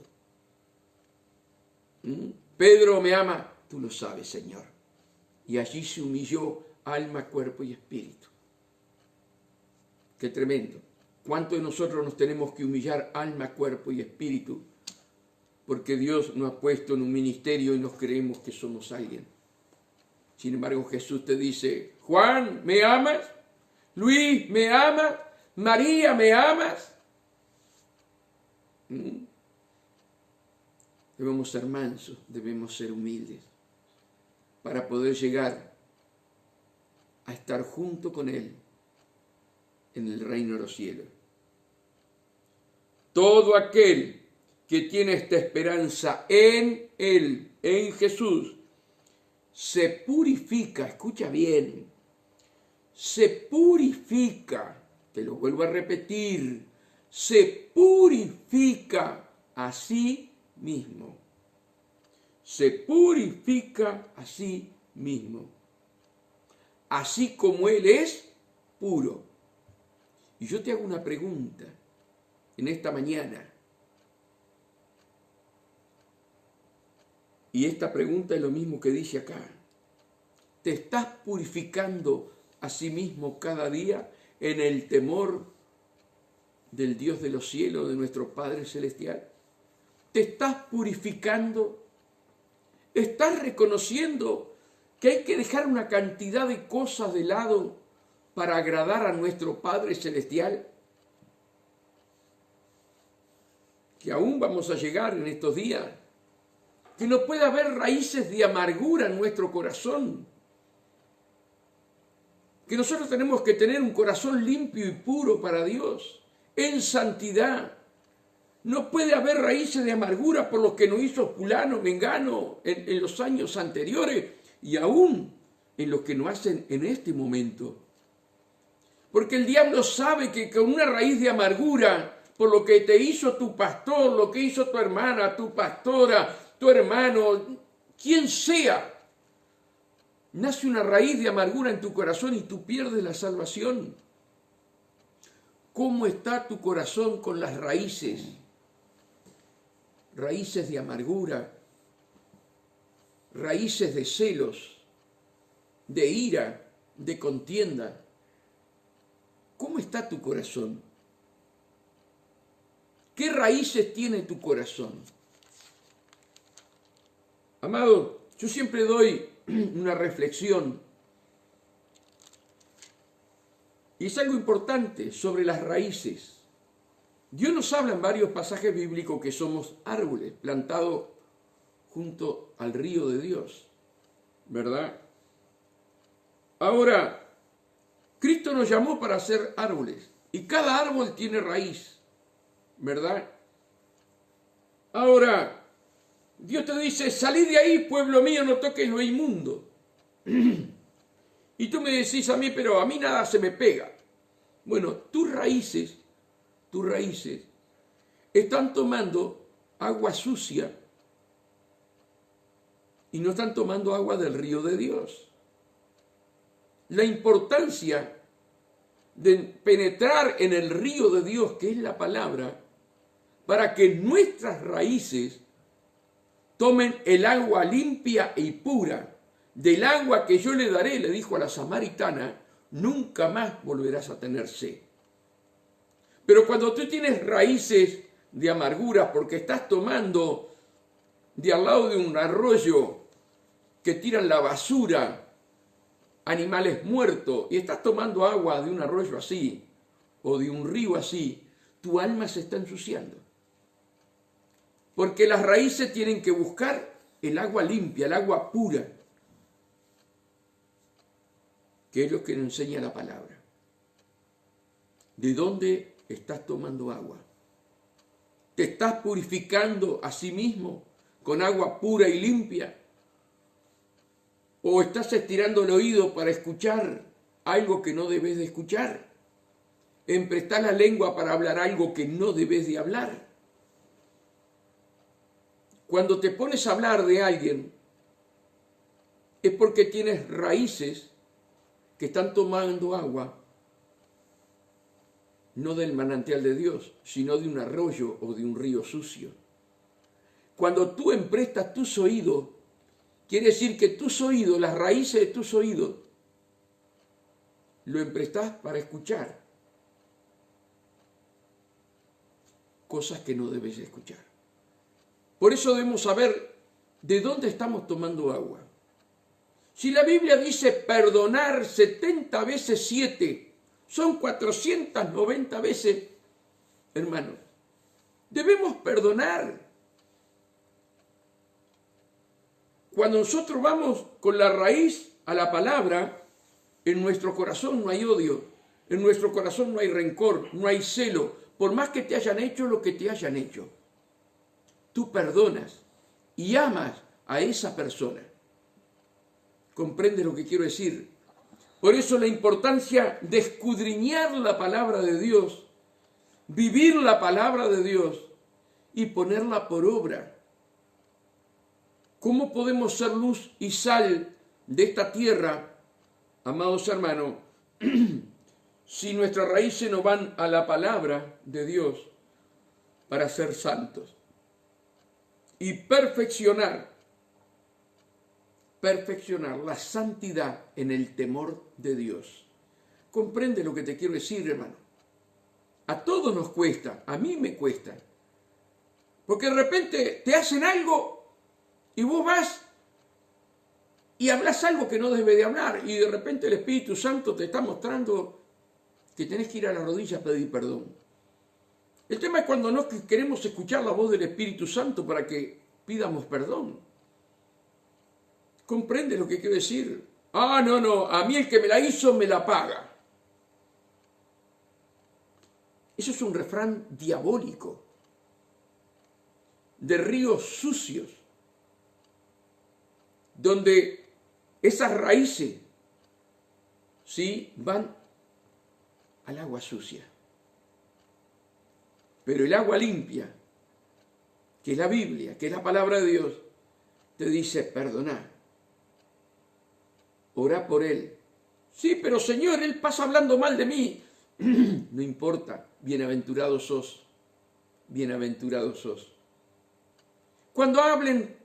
Pedro, ¿me ama? Tú lo sabes, Señor. Y allí se humilló alma, cuerpo y espíritu. Qué tremendo. ¿Cuánto de nosotros nos tenemos que humillar alma, cuerpo y espíritu? Porque Dios nos ha puesto en un ministerio y nos creemos que somos alguien. Sin embargo, Jesús te dice, Juan, ¿me amas? Luis, ¿me amas? María, ¿me amas? Debemos ser mansos, debemos ser humildes para poder llegar a estar junto con Él en el reino de los cielos. Todo aquel que tiene esta esperanza en Él, en Jesús, se purifica, escucha bien, se purifica, te lo vuelvo a repetir, se purifica a sí mismo. Se purifica a sí mismo. Así como Él es puro. Y yo te hago una pregunta en esta mañana. Y esta pregunta es lo mismo que dice acá. ¿Te estás purificando a sí mismo cada día en el temor del Dios de los cielos, de nuestro Padre Celestial? ¿Te estás purificando? ¿Estás reconociendo que hay que dejar una cantidad de cosas de lado para agradar a nuestro Padre Celestial? Que aún vamos a llegar en estos días, que no puede haber raíces de amargura en nuestro corazón, que nosotros tenemos que tener un corazón limpio y puro para Dios, en santidad. No puede haber raíces de amargura por lo que nos hizo fulano, mengano en los años anteriores y aún en lo que nos hacen en este momento. Porque el diablo sabe que con una raíz de amargura por lo que te hizo tu pastor, lo que hizo tu hermana, tu pastora, tu hermano, quien sea, nace una raíz de amargura en tu corazón y tú pierdes la salvación. ¿Cómo está tu corazón con las raíces? Raíces de amargura, raíces de celos, de ira, de contienda. ¿Cómo está tu corazón? ¿Qué raíces tiene tu corazón? Amado, yo siempre doy una reflexión y es algo importante sobre las raíces. Dios nos habla en varios pasajes bíblicos que somos árboles plantados junto al río de Dios, ¿verdad? Ahora, Cristo nos llamó para ser árboles y cada árbol tiene raíz, ¿verdad? Ahora, Dios te dice, salid de ahí, pueblo mío, no toques lo inmundo. Y tú me decís a mí, pero a mí nada se me pega. Bueno, tus raíces están tomando agua sucia y no están tomando agua del río de Dios. La importancia de penetrar en el río de Dios, que es la palabra, para que nuestras raíces tomen el agua limpia y pura. Del agua que yo le daré, le dijo a la samaritana, nunca más volverás a tener sed. Pero cuando tú tienes raíces de amargura porque estás tomando de al lado de un arroyo que tiran la basura, animales muertos, y estás tomando agua de un arroyo así o de un río así, tu alma se está ensuciando. Porque las raíces tienen que buscar el agua limpia, el agua pura, que es lo que nos enseña la palabra. ¿De dónde estás tomando agua? ¿Te estás purificando a sí mismo con agua pura y limpia? ¿O estás estirando el oído para escuchar algo que no debes de escuchar? ¿Emprestás la lengua para hablar algo que no debes de hablar? Cuando te pones a hablar de alguien, es porque tienes raíces que están tomando agua, no del manantial de Dios, sino de un arroyo o de un río sucio. Cuando tú emprestas tus oídos, quiere decir que tus oídos, las raíces de tus oídos, lo emprestás para escuchar cosas que no debes escuchar. Por eso debemos saber de dónde estamos tomando agua. Si la Biblia dice perdonar 70 veces 7, son 490 veces, hermanos. Debemos perdonar. Cuando nosotros vamos con la raíz a la palabra, en nuestro corazón no hay odio, en nuestro corazón no hay rencor, no hay celo, por más que te hayan hecho lo que te hayan hecho. Tú perdonas y amas a esa persona. ¿Comprende lo que quiero decir? Por eso la importancia de escudriñar la palabra de Dios, vivir la palabra de Dios y ponerla por obra. ¿Cómo podemos ser luz y sal de esta tierra, amados hermanos, si nuestras raíces no van a la palabra de Dios para ser santos? Y perfeccionar la santidad en el temor de Dios. ¿Comprende lo que te quiero decir, hermano? A todos nos cuesta, a mí me cuesta. Porque de repente te hacen algo y vos vas y hablas algo que no debes de hablar y de repente el Espíritu Santo te está mostrando que tenés que ir a la rodilla a pedir perdón. El tema es cuando no queremos escuchar la voz del Espíritu Santo para que pidamos perdón. ¿Comprende lo que quiero decir? No, a mí el que me la hizo me la paga. Eso es un refrán diabólico, de ríos sucios, donde esas raíces, ¿sí?, van al agua sucia. Pero el agua limpia, que es la Biblia, que es la palabra de Dios, te dice perdonar. Orá por él. Sí, pero Señor, él pasa hablando mal de mí. No importa, bienaventurado sos. Bienaventurado sos. Cuando hablen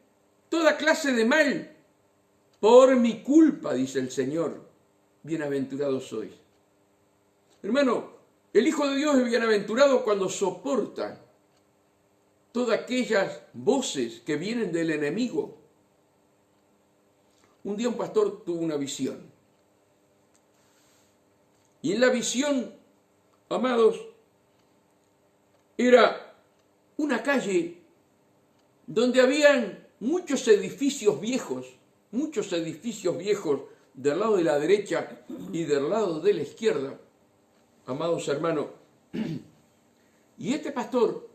toda clase de mal, por mi culpa, dice el Señor, bienaventurado sois. Hermano, el Hijo de Dios es bienaventurado cuando soporta todas aquellas voces que vienen del enemigo. Un día un pastor tuvo una visión. Y en la visión, amados, era una calle donde habían muchos edificios viejos del lado de la derecha y del lado de la izquierda, amados hermanos. Y este pastor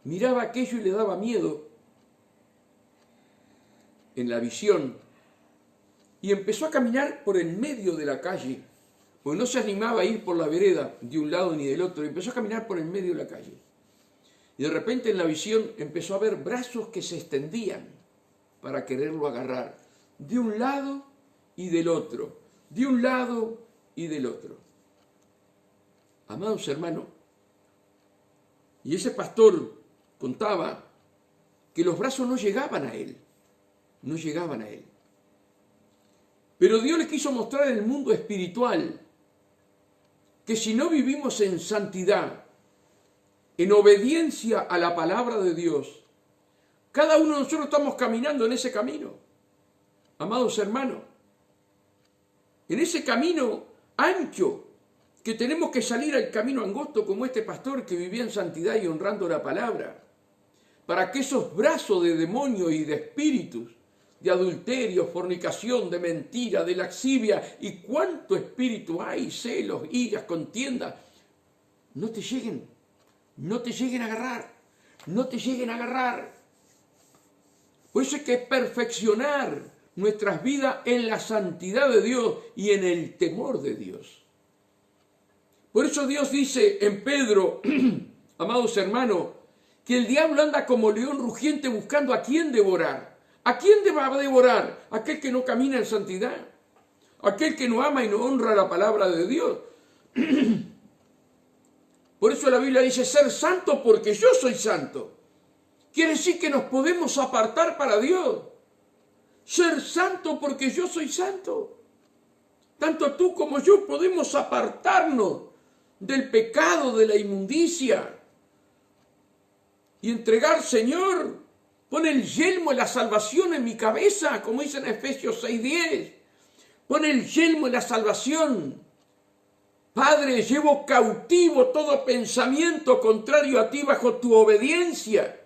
miraba aquello y le daba miedo en la visión, y empezó a caminar por el medio de la calle, porque no se animaba a ir por la vereda de un lado ni del otro, y empezó a caminar por el medio de la calle. Y de repente en la visión empezó a ver brazos que se extendían para quererlo agarrar, de un lado y del otro, de un lado y del otro. Amados hermanos, y ese pastor contaba que los brazos no llegaban a él, no llegaban a él. Pero Dios le quiso mostrar en el mundo espiritual que si no vivimos en santidad, en obediencia a la palabra de Dios, cada uno de nosotros estamos caminando en ese camino. Amados hermanos, en ese camino ancho, que tenemos que salir al camino angosto como este pastor que vivía en santidad y honrando la palabra, para que esos brazos de demonios y de espíritus, de adulterio, fornicación, de mentira, de lascivia y cuánto espíritu hay, celos, iras, contiendas, no te lleguen a agarrar, no te lleguen a agarrar. Por eso hay que perfeccionar nuestras vidas en la santidad de Dios y en el temor de Dios. Por eso Dios dice en Pedro, amados hermanos, que el diablo anda como león rugiente buscando a quién devorar. ¿A quién va a devorar? Aquel que no camina en santidad, aquel que no ama y no honra la palabra de Dios. Por eso la Biblia dice ser santo porque yo soy santo. Quiere decir que nos podemos apartar para Dios. Ser santo porque yo soy santo. Tanto tú como yo podemos apartarnos del pecado, de la inmundicia. Y entregar, Señor, pon el yelmo de la salvación en mi cabeza, como dice en Efesios 6:10. Pon el yelmo de la salvación. Padre, llevo cautivo todo pensamiento contrario a ti bajo tu obediencia.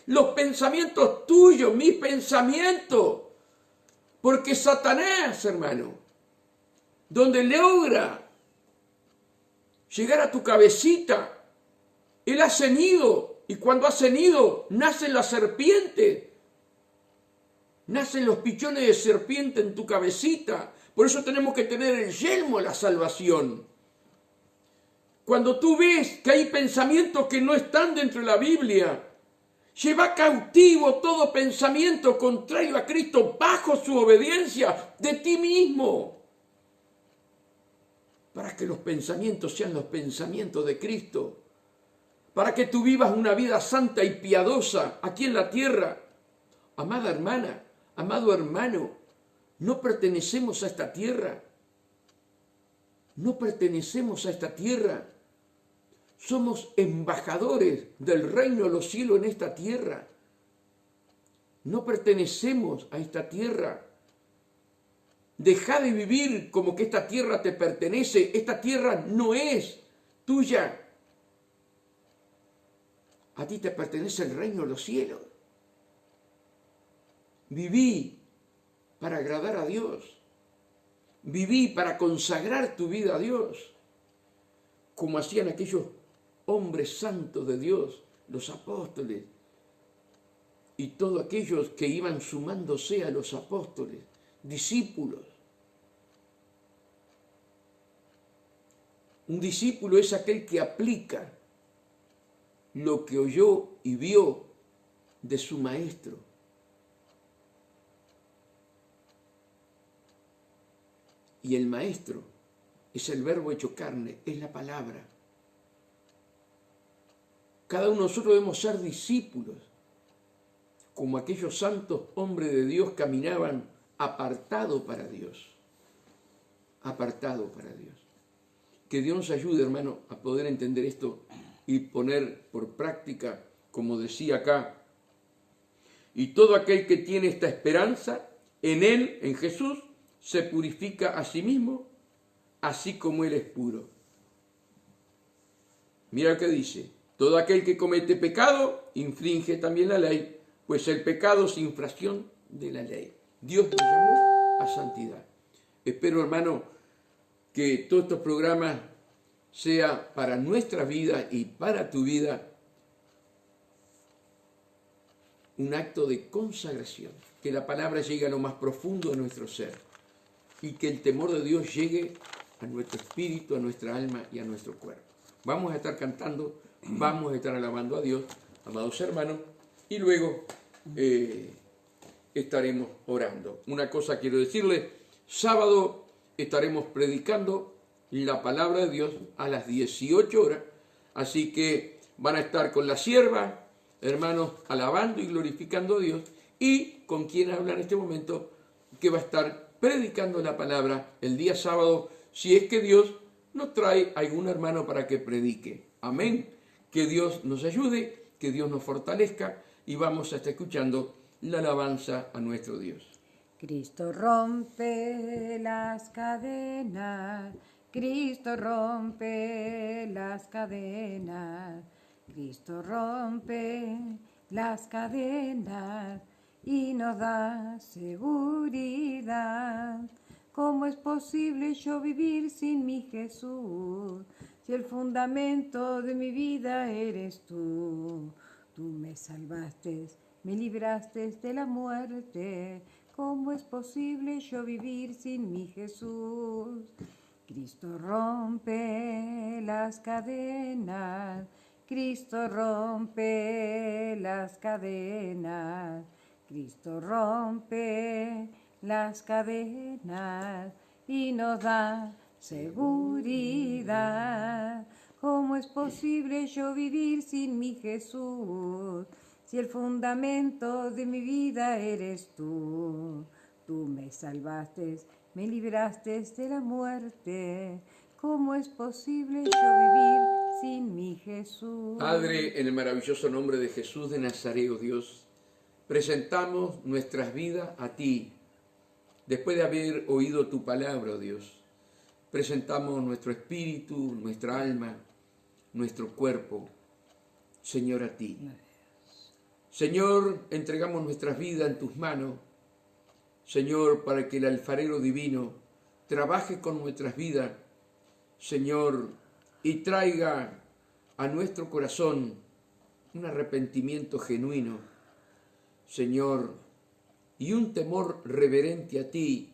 Los pensamientos tuyos, mis pensamientos. Porque Satanás, hermano, donde logra llegar a tu cabecita, él ha cenido, y cuando ha cenido, nacen las serpientes, nacen los pichones de serpiente en tu cabecita. Por eso tenemos que tener el yelmo de la salvación. Cuando tú ves que hay pensamientos que no están dentro de la Biblia, lleva cautivo todo pensamiento contrario a Cristo bajo su obediencia de ti mismo, para que los pensamientos sean los pensamientos de Cristo, para que tú vivas una vida santa y piadosa aquí en la tierra. Amada hermana, amado hermano, no pertenecemos a esta tierra, no pertenecemos a esta tierra. Somos embajadores del reino de los cielos en esta tierra. No pertenecemos a esta tierra. Deja de vivir como que esta tierra te pertenece. Esta tierra no es tuya. A ti te pertenece el reino de los cielos. Viví para agradar a Dios. Viví para consagrar tu vida a Dios, como hacían aquellos hombres santos de Dios, los apóstoles, y todos aquellos que iban sumándose a los apóstoles, discípulos. Un discípulo es aquel que aplica lo que oyó y vio de su maestro. Y el maestro es el verbo hecho carne, es la palabra. Cada uno de nosotros debemos ser discípulos, como aquellos santos hombres de Dios caminaban apartado para Dios. Apartado para Dios. Que Dios nos ayude, hermano, a poder entender esto y poner por práctica, como decía acá. Y todo aquel que tiene esta esperanza en Él, en Jesús, se purifica a sí mismo, así como Él es puro. Mira lo que dice. Todo aquel que comete pecado infringe también la ley, pues el pecado es infracción de la ley. Dios nos llamó a santidad. Espero, hermano, que todos estos programas sea para nuestra vida y para tu vida un acto de consagración, que la palabra llegue a lo más profundo de nuestro ser. y que el temor de Dios llegue a nuestro espíritu, a nuestra alma y a nuestro cuerpo. Vamos a estar cantando, vamos a estar alabando a Dios, amados hermanos, y luego estaremos orando. Una cosa quiero decirles, sábado estaremos predicando la palabra de Dios a las 18 horas, así que van a estar con la sierva, hermanos, alabando y glorificando a Dios, y con quien habla en este momento, que va a estar predicando la palabra el día sábado, si es que Dios nos trae algún hermano para que predique. Amén. Que Dios nos ayude, que Dios nos fortalezca, y vamos a estar escuchando la alabanza a nuestro Dios. Cristo rompe las cadenas, Cristo rompe las cadenas, Cristo rompe las cadenas y nos da seguridad. ¿Cómo es posible yo vivir sin mi Jesús? Si el fundamento de mi vida eres tú. Tú me salvaste, me libraste de la muerte. ¿Cómo es posible yo vivir sin mi Jesús? Cristo rompe las cadenas, Cristo rompe las cadenas, Cristo rompe las cadenas y nos da seguridad. ¿Cómo es posible yo vivir sin mi Jesús? Si el fundamento de mi vida eres tú. Tú me salvaste, me libraste de la muerte. ¿Cómo es posible yo vivir sin mi Jesús? Padre, en el maravilloso nombre de Jesús de Nazaret, oh Dios, presentamos nuestras vidas a ti. Después de haber oído tu palabra, oh Dios, presentamos nuestro espíritu, nuestra alma, nuestro cuerpo, Señor, a ti. Señor, entregamos nuestras vidas en tus manos, Señor, para que el alfarero divino trabaje con nuestras vidas, Señor, y traiga a nuestro corazón un arrepentimiento genuino, Señor, y un temor reverente a ti,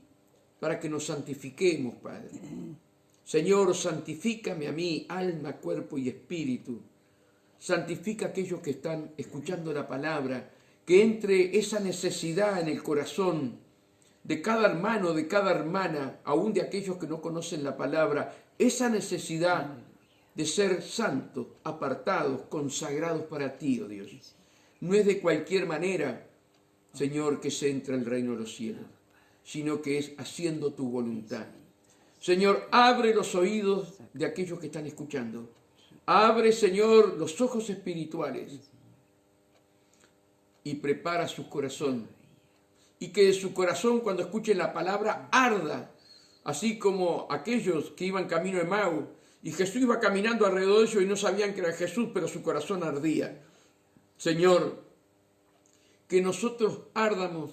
para que nos santifiquemos, Padre. Señor, santifícame a mí, alma, cuerpo y espíritu. Santifica a aquellos que están escuchando la palabra, que entre esa necesidad en el corazón de cada hermano, de cada hermana, aún de aquellos que no conocen la palabra, esa necesidad de ser santos, apartados, consagrados para ti, oh Dios. No es de cualquier manera, Señor, que se entra el reino de los cielos, sino que es haciendo tu voluntad. Señor, abre los oídos de aquellos que están escuchando. Abre, Señor, los ojos espirituales y prepara su corazón. Y que de su corazón, cuando escuchen la palabra, arda, así como aquellos que iban camino de Emmaús, y Jesús iba caminando alrededor de ellos y no sabían que era Jesús, pero su corazón ardía. Señor, que nosotros ardamos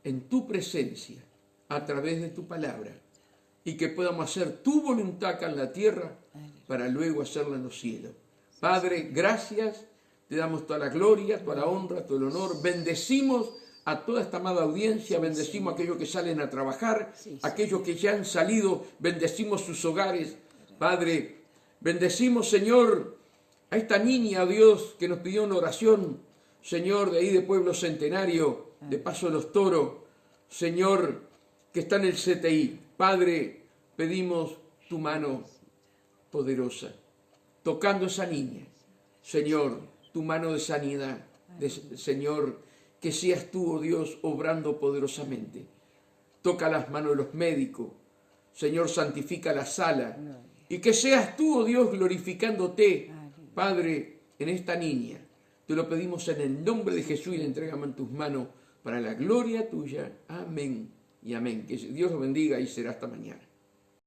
en tu presencia a través de tu palabra y que podamos hacer tu voluntad acá en la tierra para luego hacerla en los cielos. Padre, gracias, te damos toda la gloria, toda la honra, todo el honor. Bendecimos a toda esta amada audiencia, bendecimos a aquellos que salen a trabajar, aquellos que ya han salido, bendecimos sus hogares. Padre, bendecimos, Señor, a esta niña, Dios, que nos pidió una oración, Señor, de ahí de Pueblo Centenario, de Paso de los Toros, Señor, que está en el CTI. Padre, pedimos tu mano poderosa, tocando a esa niña. Señor, tu mano de sanidad, Señor, que seas tú, oh Dios, obrando poderosamente. Toca las manos de los médicos, Señor, santifica la sala, y que seas tú, oh Dios, glorificándote, Padre, en esta niña. Te lo pedimos en el nombre de Jesús y le entregamos en tus manos para la gloria tuya. Amén y amén. Que Dios los bendiga y será hasta mañana.